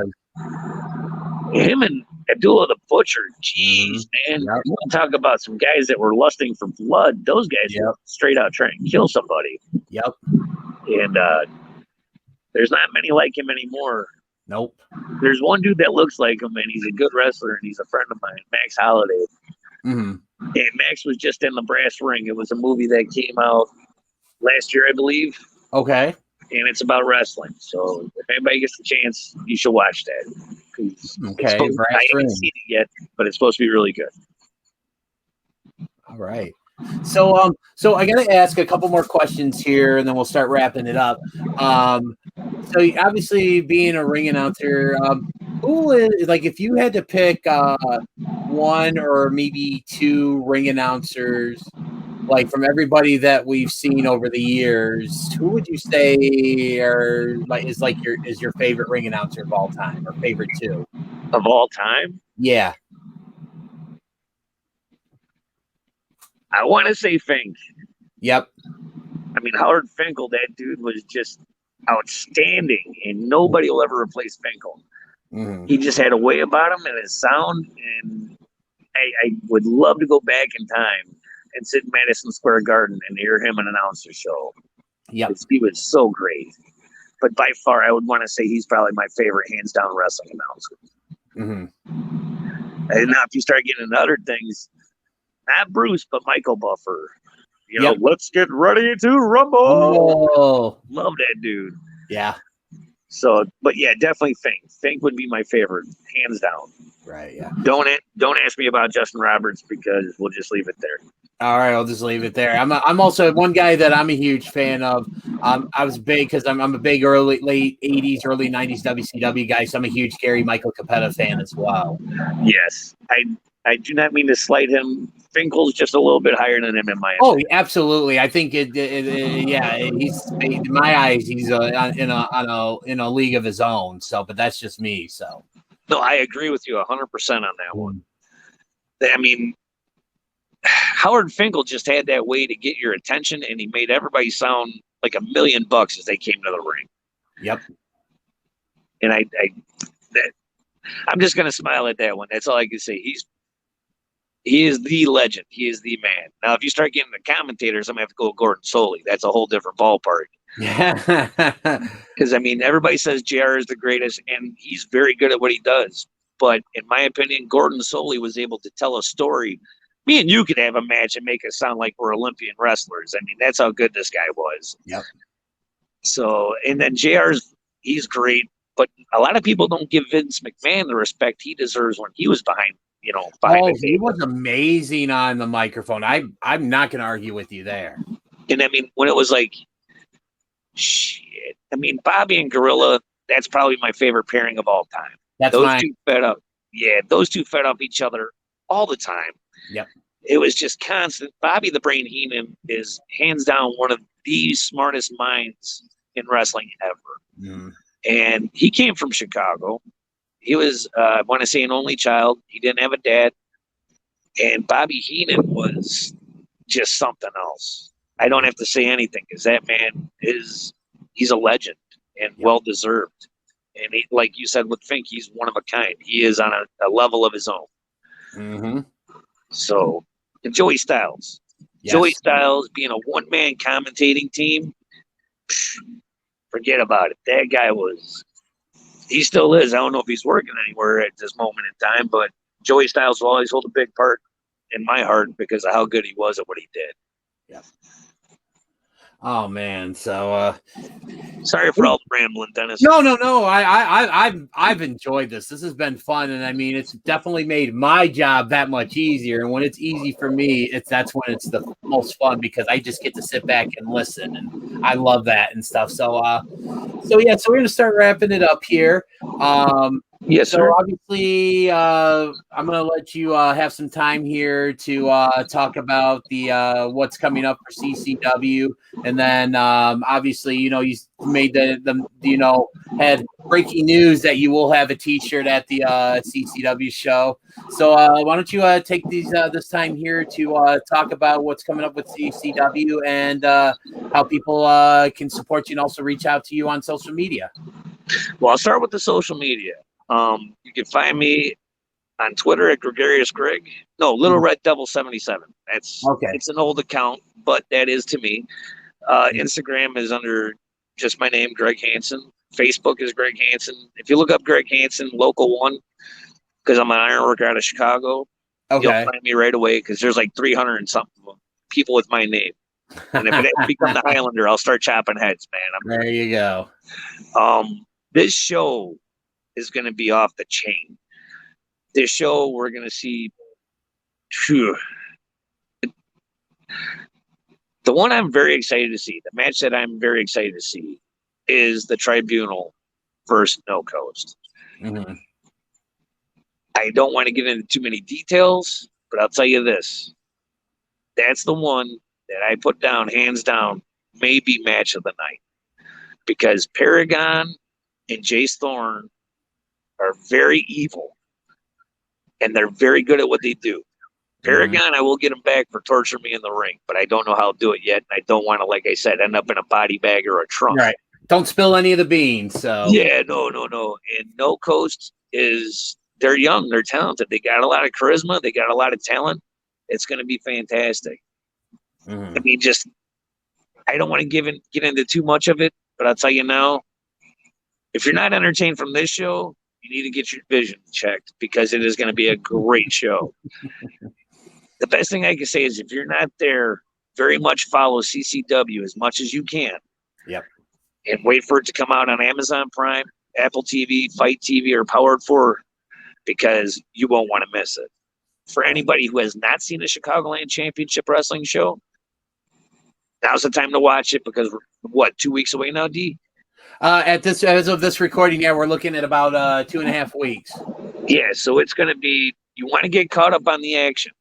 Speaker 7: him and Abdullah the Butcher? Jeez, man. Yep. You want to talk about some guys that were lusting for blood. Those guys were straight out trying to kill somebody.
Speaker 4: Yep.
Speaker 7: And there's not many like him anymore.
Speaker 4: Nope.
Speaker 7: There's one dude that looks like him, and he's a good wrestler, and he's a friend of mine, Max Holiday.
Speaker 4: Mm-hmm.
Speaker 7: And Max was just in the Brass Ring. It was a movie that came out last year, I believe.
Speaker 4: Okay.
Speaker 7: And it's about wrestling. So if anybody gets the chance, you should watch that.
Speaker 4: Okay.
Speaker 7: I haven't seen it yet, but it's supposed to be really good.
Speaker 4: All right. So I got to ask a couple more questions here, and then we'll start wrapping it up. So obviously, being a ring announcer, who is, like, if you had to pick one or maybe two ring announcers, like from everybody that we've seen over the years, who would you say is your favorite ring announcer of all time, or favorite two
Speaker 7: of all time?
Speaker 4: Yeah.
Speaker 7: I want to say Fink.
Speaker 4: Yep.
Speaker 7: I mean, Howard Finkel, that dude was just outstanding, and nobody will ever replace Finkel.
Speaker 4: Mm-hmm.
Speaker 7: He just had a way about him and his sound, and I would love to go back in time and sit in Madison Square Garden and hear him announce the show.
Speaker 4: Yep.
Speaker 7: He was so great. But by far, I would want to say he's probably my favorite hands-down wrestling announcer.
Speaker 4: Mm-hmm.
Speaker 7: And now if you start getting into other things, not Bruce, but Michael Buffer. You know, let's get ready to rumble.
Speaker 4: Oh.
Speaker 7: Love that dude.
Speaker 4: Yeah.
Speaker 7: So, but yeah, definitely Fink. Fink would be my favorite, hands down.
Speaker 4: Right. Yeah.
Speaker 7: Don't ask me about Justin Roberts, because we'll just leave it there.
Speaker 4: All right, I'll just leave it there. I'm also one guy that I'm a huge fan of. I was big because I'm a big late 80s, early 90s WCW guy, so I'm a huge Gary Michael Capetta fan as well.
Speaker 7: Yes. I do not mean to slight him. Finkel's just a little bit higher than him in my opinion.
Speaker 4: Absolutely. I think yeah, he's, in my eyes, he's in a league of his own. So, but that's just me. So,
Speaker 7: no, I agree with you 100% on that one. I mean, Howard Finkel just had that way to get your attention, and he made everybody sound like $1 million as they came to the ring.
Speaker 4: Yep.
Speaker 7: And I'm just gonna smile at that one. That's all I can say. He is the legend. He is the man. Now, if you start getting the commentators, I'm gonna have to go with Gordon Soley. That's a whole different ballpark.
Speaker 4: Yeah.
Speaker 7: Because I mean, everybody says JR is the greatest, and he's very good at what he does. But in my opinion, Gordon Soley was able to tell a story. Me and you could have a match and make it sound like we're Olympian wrestlers. I mean, that's how good this guy was.
Speaker 4: Yep.
Speaker 7: So, and then he's great, but a lot of people don't give Vince McMahon the respect he deserves when he was behind
Speaker 4: he was amazing on the microphone. I'm not going to argue with you there.
Speaker 7: And I mean, when it was like, shit. I mean, Bobby and Gorilla, that's probably my favorite pairing of all time. Those two fed up. Yeah, those two fed up each other all the time.
Speaker 4: Yep.
Speaker 7: It was just constant. Bobby the Brain Heenan is hands down one of the smartest minds in wrestling ever.
Speaker 4: Mm.
Speaker 7: And he came from Chicago. He was, I want to say, an only child. He didn't have a dad. And Bobby Heenan was just something else. I don't have to say anything, because that man he's a legend and well-deserved. And he, like you said with Fink, he's one of a kind. He is on a level of his own.
Speaker 4: Mm-hmm.
Speaker 7: So, and Joey Styles. Yes. Joey Styles being a one-man commentating team, forget about it. That guy he still is. I don't know if he's working anywhere at this moment in time, but Joey Styles will always hold a big part in my heart because of how good he was at what he did.
Speaker 4: Yeah. Oh man, so
Speaker 7: sorry for all the rambling, Dennis.
Speaker 4: No. I've enjoyed this. This has been fun, and I mean, it's definitely made my job that much easier. And when it's easy for me, that's when it's the most fun, because I just get to sit back and listen, and I love that and stuff. So we're gonna start wrapping it up here.
Speaker 7: Yes,
Speaker 4: so
Speaker 7: sir.
Speaker 4: Obviously, I'm gonna let you have some time here to talk about the what's coming up for CCW, and then obviously, you made had breaking news that you will have a T-shirt at the CCW show. So why don't you take this time here to talk about what's coming up with CCW and how people can support you and also reach out to you on social media.
Speaker 7: Well, I'll start with the social media. You can find me on Twitter at Gregarious Greg. No, Little Red Devil 77. It's an old account, but that is to me. Instagram is under just my name, Greg Hansen. Facebook is Greg Hansen. If you look up Greg Hansen, local one, because I'm an ironworker out of Chicago, you'll find me right away because there's like 300 and something people with my name. And if it has to become the Highlander, I'll start chopping heads, man.
Speaker 4: There you go.
Speaker 7: This show is going to be off the chain. This show, we're going to see. The one I'm very excited to see, the match that I'm very excited to see, is the Tribunal versus No Coast.
Speaker 4: Mm-hmm.
Speaker 7: I don't want to get into too many details, but I'll tell you this. That's the one that I put down, hands down, maybe match of the night. Because Paragon and Jace Thorne are very evil. And they're very good at what they do. Paragon, I will get him back for torturing me in the ring, but I don't know how I'll do it yet. And I don't want to, like I said, end up in a body bag or a trunk.
Speaker 4: Right. Don't spill any of the beans. So
Speaker 7: yeah, no. And No Coast they're young, they're talented. They got a lot of charisma. They got a lot of talent. It's going to be fantastic.
Speaker 4: Mm-hmm.
Speaker 7: I mean, I don't want to get into too much of it, but I'll tell you now, if you're not entertained from this show, you need to get your vision checked because it is going to be a great show. The best thing I can say is if you're not there, very much follow CCW as much as you can.
Speaker 4: Yep.
Speaker 7: And wait for it to come out on Amazon Prime, Apple TV, Fight TV, or Powered 4 because you won't want to miss it. For anybody who has not seen a Chicagoland Championship Wrestling show, now's the time to watch it because we're, 2 weeks away now, D?
Speaker 4: As of this recording, yeah, we're looking at about 2.5 weeks.
Speaker 7: Yeah, so it's going to be, you want to get caught up on the action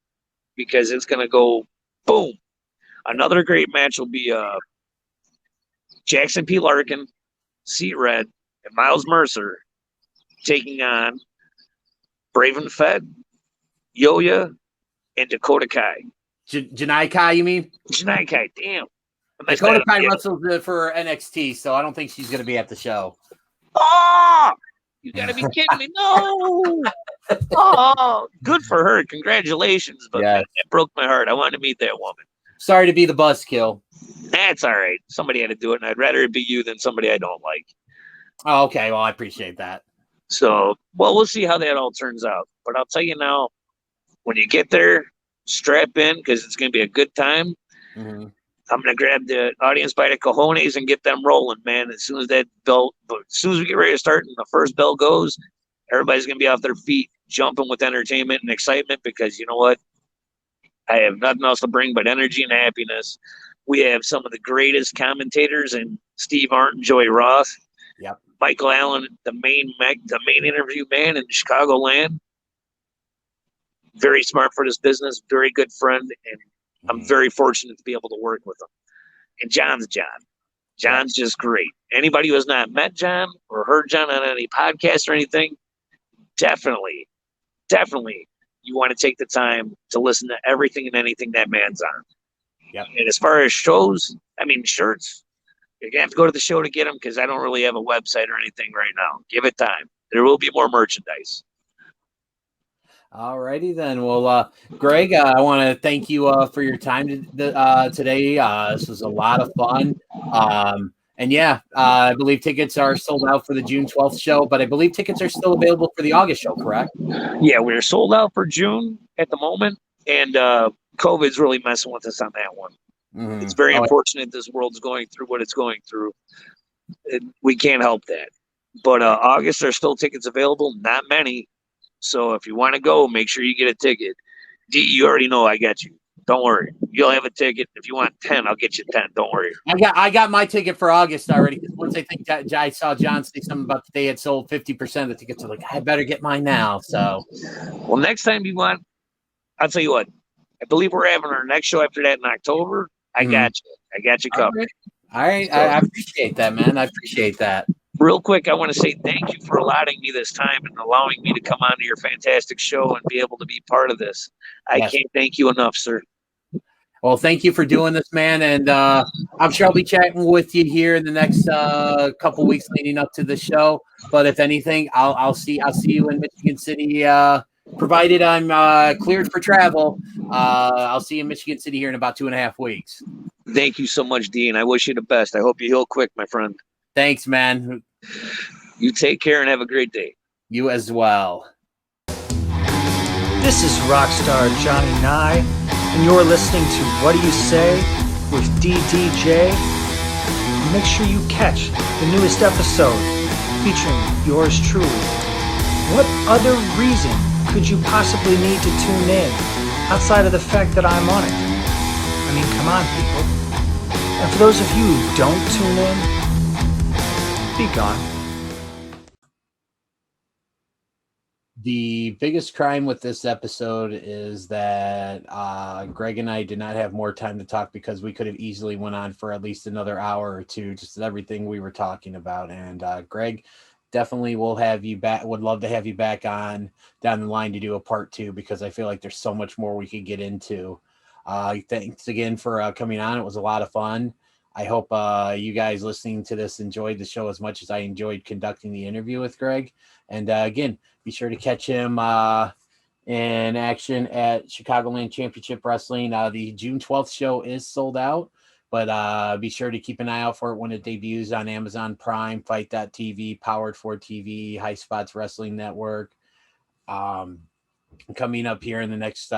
Speaker 7: because it's going to go boom. Another great match will be Jackson P. Larkin, Seat Red, and Miles Mercer taking on Braven Fed, Yoya, and Dakota Kai.
Speaker 4: Janai Kai, you mean?
Speaker 7: Janai Kai, damn.
Speaker 4: Dakota Kai wrestled for NXT, so I don't think she's going to be at the show.
Speaker 7: Oh, you got to be kidding me. No. Oh, good for her. Congratulations. But man, that broke my heart. I wanted to meet that woman.
Speaker 4: Sorry to be the buzzkill.
Speaker 7: That's all right. Somebody had to do it, and I'd rather it be you than somebody I don't like.
Speaker 4: Oh, okay. Well, I appreciate that.
Speaker 7: So, we'll see how that all turns out. But I'll tell you now, when you get there, strap in because it's going to be a good time.
Speaker 4: Mm-hmm.
Speaker 7: I'm going to grab the audience by the cojones and get them rolling, man. As soon as that bell, as soon as we get ready to start and the first bell goes, everybody's going to be off their feet, jumping with entertainment and excitement because you know what? I have nothing else to bring but energy and happiness. We have some of the greatest commentators in Steve Arndt and Joey Roth.
Speaker 4: Yep.
Speaker 7: Michael Allen, the main interview man in Chicagoland. Very smart for this business, very good friend, and I'm very fortunate to be able to work with him. And John's John. John's just great. Anybody who has not met John or heard John on any podcast or anything, definitely, you want to take the time to listen to everything and anything that man's on.
Speaker 4: Yep.
Speaker 7: And as far as shows, I mean, shirts, you're going to have to go to the show to get them because I don't really have a website or anything right now. Give it time. There will be more merchandise.
Speaker 4: All righty then. Well, Greg, I want to thank you for your time today. This was a lot of fun. And yeah, I believe tickets are sold out for the June 12th show, but I believe tickets are still available for the August show, correct?
Speaker 7: Yeah, we're sold out for June at the moment, and COVID's really messing with us on that one. Mm-hmm. It's very unfortunate this world's going through what it's going through. We can't help that. But August, there's still tickets available, not many. So if you want to go, make sure you get a ticket. D, you already know I got you. Don't worry. You'll have a ticket. If you want 10, I'll get you 10. Don't worry.
Speaker 4: I got my ticket for August already. Once I saw John say something about they had sold 50% of the tickets, I'm like, I better get mine now. So,
Speaker 7: well, next time you want, I'll tell you what. I believe we're having our next show after that in October. I got you. I got you covered.
Speaker 4: All right. I appreciate that, man. I appreciate that.
Speaker 7: Real quick, I want to say thank you for allowing me this time and allowing me to come onto your fantastic show and be able to be part of this. I can't thank you enough, sir.
Speaker 4: Well, thank you for doing this, man. And I'm sure I'll be chatting with you here in the next couple weeks leading up to the show. But if anything, I'll see you in Michigan City. Provided I'm cleared for travel, I'll see you in Michigan City here in about 2.5 weeks.
Speaker 7: Thank you so much, Dean. I wish you the best. I hope you heal quick, my friend.
Speaker 4: Thanks, man.
Speaker 7: You take care and have a great day.
Speaker 4: You as well.
Speaker 8: This is Rockstar Johnny Nye, and you're listening to What Do You Say with DDJ. Make sure you catch the newest episode featuring yours truly. What other reason could you possibly need to tune in outside of the fact that I'm on it? I mean, come on, people. And for those of you who don't tune in, be gone.
Speaker 4: The biggest crime with this episode is that Greg and I did not have more time to talk, because we could have easily went on for at least another hour or two, just everything we were talking about. And Greg, definitely will have you back. Would love to have you back on down the line to do a part 2, because I feel like there's so much more we could get into. Thanks again for coming on. It was a lot of fun. I hope you guys listening to this enjoyed the show as much as I enjoyed conducting the interview with Greg. And again, be sure to catch him in action at Chicagoland Championship Wrestling. The June 12th show is sold out, but be sure to keep an eye out for it when it debuts on Amazon Prime, Fight.tv, Powered 4 TV, High Spots Wrestling Network. Coming up here in the next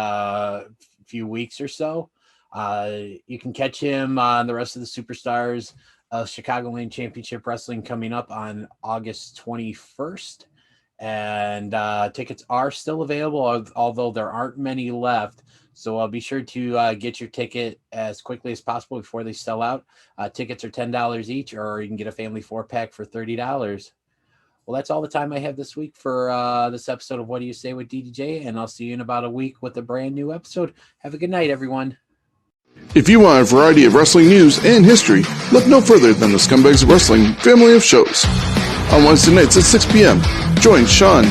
Speaker 4: few weeks or so. You can catch him on the rest of the superstars of Chicagoland Championship Wrestling coming up on August 21st. And tickets are still available, although there aren't many left. So be sure to get your ticket as quickly as possible before they sell out. Tickets are $10 each, or you can get a family 4-pack for $30. Well, that's all the time I have this week for this episode of What Do You Say with DDJ, and I'll see you in about a week with a brand new episode. Have a good night, everyone.
Speaker 9: If you want a variety of wrestling news and history, look no further than the Scumbags of Wrestling family of shows. On Wednesday nights at 6 p.m., join Sean,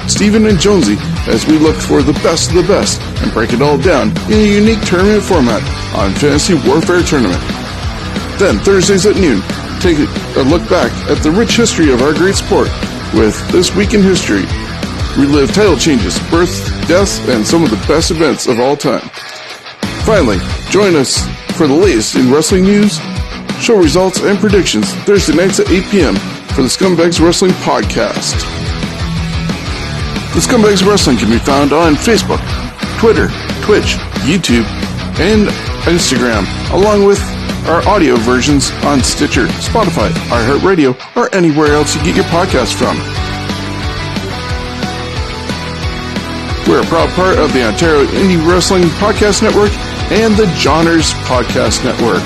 Speaker 9: Steven, and Jonesy as we look for the best of the best and break it all down in a unique tournament format on Fantasy Warfare Tournament. Then Thursdays at noon, take a look back at the rich history of our great sport with This Week in History. Relive title changes, births, deaths, and some of the best events of all time. Finally, join us for the latest in wrestling news, show results, and predictions Thursday nights at 8 p.m. for the Scumbags Wrestling Podcast. The Scumbags Wrestling can be found on Facebook, Twitter, Twitch, YouTube, and Instagram, along with our audio versions on Stitcher, Spotify, iHeartRadio, or anywhere else you get your podcasts from. We're a proud part of the Ontario Indie Wrestling Podcast Network and the Johners Podcast Network.